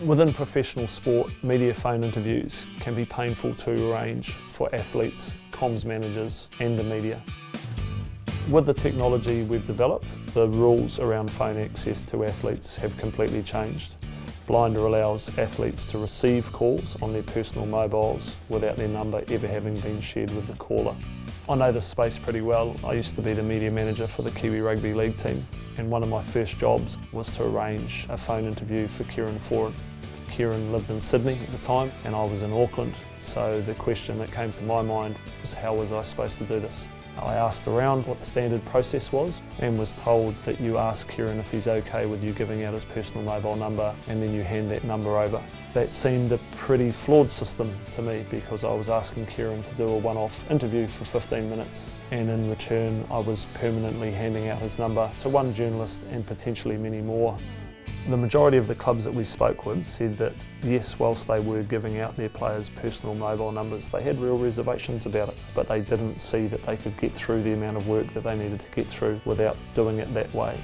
Within professional sport, media phone interviews can be painful to arrange for athletes, comms managers and the media. With the technology we've developed, the rules around phone access to athletes have completely changed. Blinder allows athletes to receive calls on their personal mobiles without their number ever having been shared with the caller. I know this space pretty well. I used to be the media manager for the Kiwi Rugby League team, and one of my first jobs was to arrange a phone interview for Kieran Foran. Kieran lived in Sydney at the time and I was in Auckland, so the question that came to my mind was how was I supposed to do this? I asked around what the standard process was and was told that you ask Kieran if he's okay with you giving out his personal mobile number and then you hand that number over. That seemed a pretty flawed system to me because I was asking Kieran to do a one-off interview for 15 minutes and in return I was permanently handing out his number to one journalist and potentially many more. The majority of the clubs that we spoke with said that yes, whilst they were giving out their players' personal mobile numbers, they had real reservations about it, but they didn't see that they could get through the amount of work that they needed to get through without doing it that way.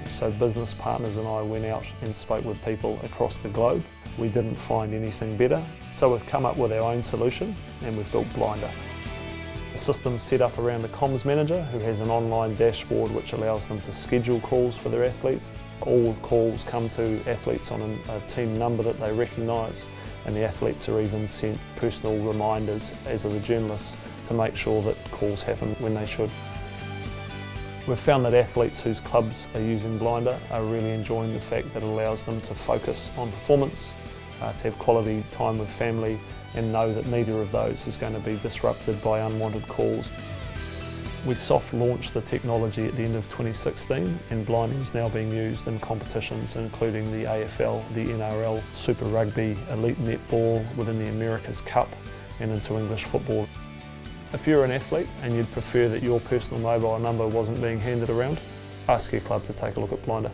So business partners and I went out and spoke with people across the globe. We didn't find anything better, so we've come up with our own solution and we've built Blinder. The system's set up around a comms manager who has an online dashboard which allows them to schedule calls for their athletes. All calls come to athletes on a team number that they recognise, and the athletes are even sent personal reminders, as are the journalists, to make sure that calls happen when they should. We've found that athletes whose clubs are using Blinder are really enjoying the fact that it allows them to focus on performance, to have quality time with family, and know that neither of those is going to be disrupted by unwanted calls. We soft launched the technology at the end of 2016 and Blinder is now being used in competitions including the AFL, the NRL, Super Rugby, Elite Netball, within the America's Cup and into English football. If you're an athlete and you'd prefer that your personal mobile number wasn't being handed around, ask your club to take a look at Blinder.